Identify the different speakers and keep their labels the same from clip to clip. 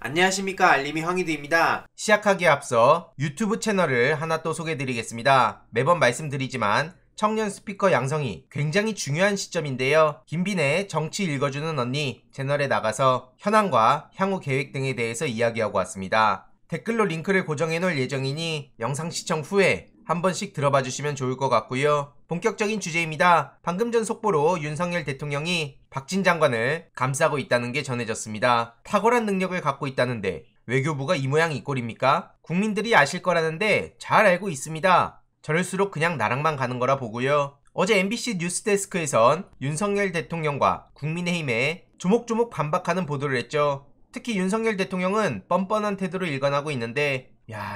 Speaker 1: 안녕하십니까, 알림이 황희두입니다. 시작하기에 앞서 유튜브 채널을 하나 또 소개해드리겠습니다. 매번 말씀드리지만 청년 스피커 양성이 굉장히 중요한 시점인데요. 김빈의 정치 읽어주는 언니 채널에 나가서 현황과 향후 계획 등에 대해서 이야기하고 왔습니다. 댓글로 링크를 고정해놓을 예정이니 영상 시청 후에 한 번씩 들어봐 주시면 좋을 것 같고요. 본격적인 주제입니다. 방금 전 속보로 윤석열 대통령이 박진 장관을 감싸고 있다는 게 전해졌습니다. 탁월한 능력을 갖고 있다는데 외교부가 이 모양 이 꼴입니까? 국민들이 아실 거라는데 잘 알고 있습니다. 저럴수록 그냥 나락만 가는 거라 보고요. 어제 MBC 뉴스데스크에선 윤석열 대통령과 국민의힘에 조목조목 반박하는 보도를 했죠. 특히 윤석열 대통령은 뻔뻔한 태도로 일관하고 있는데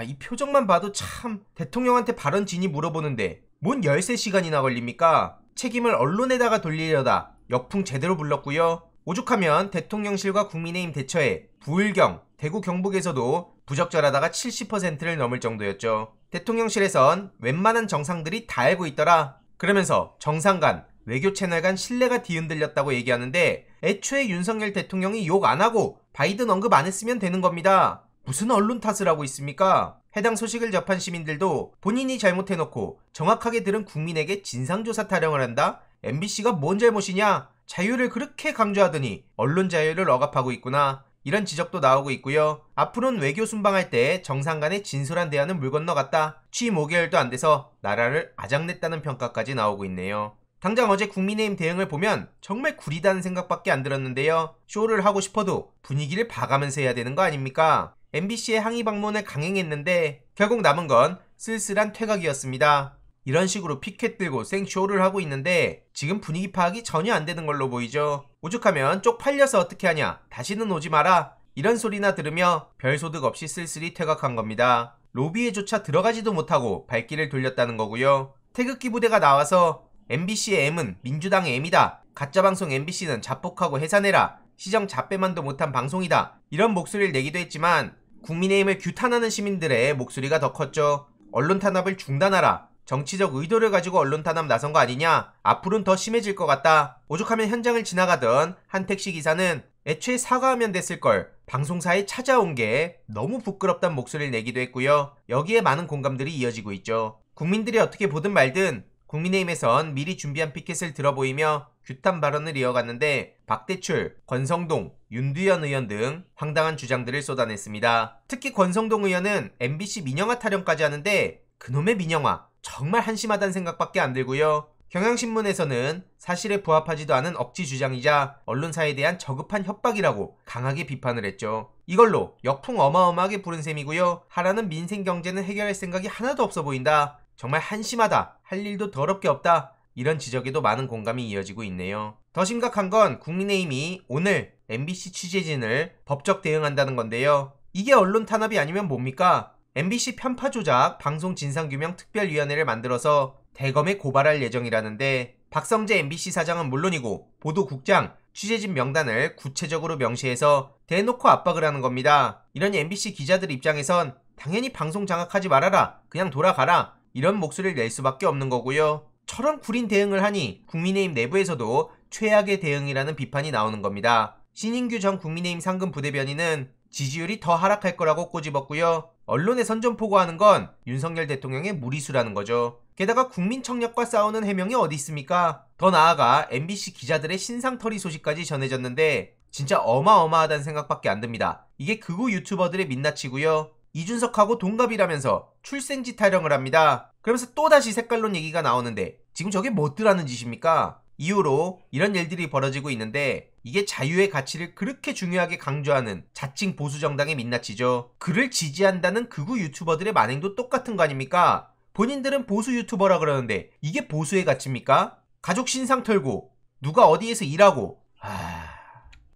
Speaker 1: 이 표정만 봐도 참 대통령한테 발언 진위 물어보는데 뭔 13시간이나 걸립니까? 책임을 언론에다가 돌리려다 역풍 제대로 불렀고요. 오죽하면 대통령실과 국민의힘 대처에 부울경, 대구 경북에서도 부적절하다가 70%를 넘을 정도였죠. 대통령실에선 웬만한 정상들이 다 알고 있더라. 그러면서 정상 간, 외교 채널 간 신뢰가 뒤흔들렸다고 얘기하는데 애초에 윤석열 대통령이 욕 안 하고 바이든 언급 안 했으면 되는 겁니다. 무슨 언론 탓을 하고 있습니까? 해당 소식을 접한 시민들도 본인이 잘못해놓고 정확하게 들은 국민에게 진상조사 타령을 한다? MBC가 뭔 잘못이냐? 자유를 그렇게 강조하더니 언론 자유를 억압하고 있구나. 이런 지적도 나오고 있고요. 앞으로는 외교 순방할 때 정상 간의 진솔한 대화는 물 건너갔다. 취임 5개월도 안 돼서 나라를 아작냈다는 평가까지 나오고 있네요. 당장 어제 국민의힘 대응을 보면 정말 구리다는 생각밖에 안 들었는데요. 쇼를 하고 싶어도 분위기를 봐가면서 해야 되는 거 아닙니까? MBC의 항의 방문을 강행했는데 결국 남은 건 쓸쓸한 퇴각이었습니다. 이런 식으로 피켓 들고 생쇼를 하고 있는데 지금 분위기 파악이 전혀 안 되는 걸로 보이죠. 오죽하면 쪽팔려서 어떻게 하냐, 다시는 오지 마라, 이런 소리나 들으며 별 소득 없이 쓸쓸히 퇴각한 겁니다. 로비에조차 들어가지도 못하고 발길을 돌렸다는 거고요. 태극기 부대가 나와서 MBC의 M은 민주당의 M이다, 가짜방송 MBC는 자폭하고 해산해라, 시정 잡배만도 못한 방송이다, 이런 목소리를 내기도 했지만 국민의힘을 규탄하는 시민들의 목소리가 더 컸죠. 언론 탄압을 중단하라, 정치적 의도를 가지고 언론 탄압 나선 거 아니냐, 앞으로는 더 심해질 것 같다. 오죽하면 현장을 지나가던 한 택시기사는 애초에 사과하면 됐을걸, 방송사에 찾아온 게 너무 부끄럽다는 목소리를 내기도 했고요. 여기에 많은 공감들이 이어지고 있죠. 국민들이 어떻게 보든 말든 국민의힘에선 미리 준비한 피켓을 들어보이며 규탄 발언을 이어갔는데 박대출, 권성동, 윤두현 의원 등 황당한 주장들을 쏟아냈습니다. 특히 권성동 의원은 MBC 민영화 타령까지 하는데 그놈의 민영화 정말 한심하다는 생각밖에 안 들고요. 경향신문에서는 사실에 부합하지도 않은 억지 주장이자 언론사에 대한 저급한 협박이라고 강하게 비판을 했죠. 이걸로 역풍 어마어마하게 부른 셈이고요. 하라는 민생 경제는 해결할 생각이 하나도 없어 보인다, 정말 한심하다, 할 일도 더럽게 없다, 이런 지적에도 많은 공감이 이어지고 있네요. 더 심각한 건 국민의힘이 오늘 MBC 취재진을 법적 대응한다는 건데요. 이게 언론 탄압이 아니면 뭡니까? MBC 편파 조작 방송진상규명 특별위원회를 만들어서 대검에 고발할 예정이라는데 박성재 MBC 사장은 물론이고 보도국장, 취재진 명단을 구체적으로 명시해서 대놓고 압박을 하는 겁니다. 이런 MBC 기자들 입장에선 당연히 방송 장악하지 말아라, 그냥 돌아가라, 이런 목소리를 낼 수밖에 없는 거고요. 저런 구린 대응을 하니 국민의힘 내부에서도 최악의 대응이라는 비판이 나오는 겁니다. 신인규 전 국민의힘 상근 부대변인은 지지율이 더 하락할 거라고 꼬집었고요. 언론에 선전포고하는 건 윤석열 대통령의 무리수라는 거죠. 게다가 국민청력과 싸우는 해명이 어디 있습니까? 더 나아가 MBC 기자들의 신상털이 소식까지 전해졌는데 진짜 어마어마하다는 생각밖에 안 듭니다. 이게 극우 유튜버들의 민낯이고요. 이준석하고 동갑이라면서 출생지 타령을 합니다. 그러면서 또다시 색깔론 얘기가 나오는데 지금 저게 뭣들 하는 짓입니까? 이후로 이런 일들이 벌어지고 있는데 이게 자유의 가치를 그렇게 중요하게 강조하는 자칭 보수정당의 민낯이죠. 그를 지지한다는 극우 유튜버들의 만행도 똑같은 거 아닙니까? 본인들은 보수 유튜버라 그러는데 이게 보수의 가치입니까? 가족 신상 털고 누가 어디에서 일하고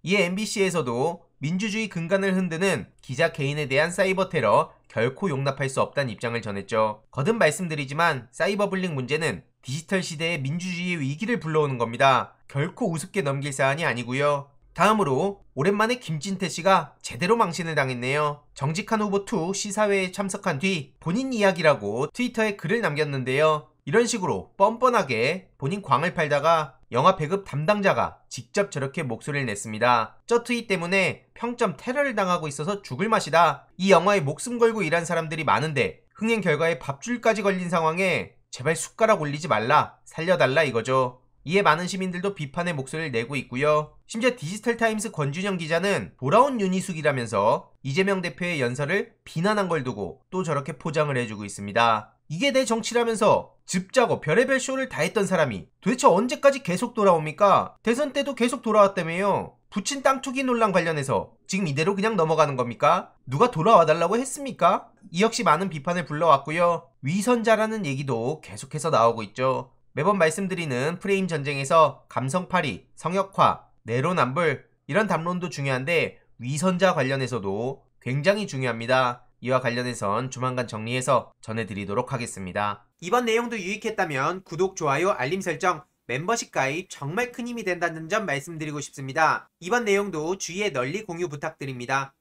Speaker 1: 이에 MBC에서도 민주주의 근간을 흔드는 기자 개인에 대한 사이버 테러 결코 용납할 수 없다는 입장을 전했죠. 거듭 말씀드리지만 사이버 불링 문제는 디지털 시대의 민주주의의 위기를 불러오는 겁니다. 결코 우습게 넘길 사안이 아니고요. 다음으로 오랜만에 김진태 씨가 제대로 망신을 당했네요. 정직한 후보2 시사회에 참석한 뒤 본인 이야기라고 트위터에 글을 남겼는데요. 이런 식으로 뻔뻔하게 본인 광을 팔다가 영화 배급 담당자가 직접 저렇게 목소리를 냈습니다. 저 트윗 때문에 평점 테러를 당하고 있어서 죽을 맛이다. 이 영화에 목숨 걸고 일한 사람들이 많은데 흥행 결과에 밥줄까지 걸린 상황에 제발 숟가락 올리지 말라, 살려달라 이거죠. 이에 많은 시민들도 비판의 목소리를 내고 있고요. 심지어 디지털타임스 권준영 기자는 돌아온 윤희숙이라면서 이재명 대표의 연설을 비난한 걸 두고 또 저렇게 포장을 해주고 있습니다. 이게 내 정치라면서 즙짜고 별의별 쇼를 다 했던 사람이 도대체 언제까지 계속 돌아옵니까? 대선 때도 계속 돌아왔다며요. 부친 땅 투기 논란 관련해서 지금 이대로 그냥 넘어가는 겁니까? 누가 돌아와달라고 했습니까? 이 역시 많은 비판을 불러왔고요. 위선자라는 얘기도 계속해서 나오고 있죠. 매번 말씀드리는 프레임 전쟁에서 감성팔이, 성역화, 내로남불 이런 담론도 중요한데 위선자 관련해서도 굉장히 중요합니다. 이와 관련해선 조만간 정리해서 전해드리도록 하겠습니다. 이번 내용도 유익했다면 구독, 좋아요, 알림 설정, 멤버십 가입 정말 큰 힘이 된다는 점 말씀드리고 싶습니다. 이번 내용도 주위에 널리 공유 부탁드립니다.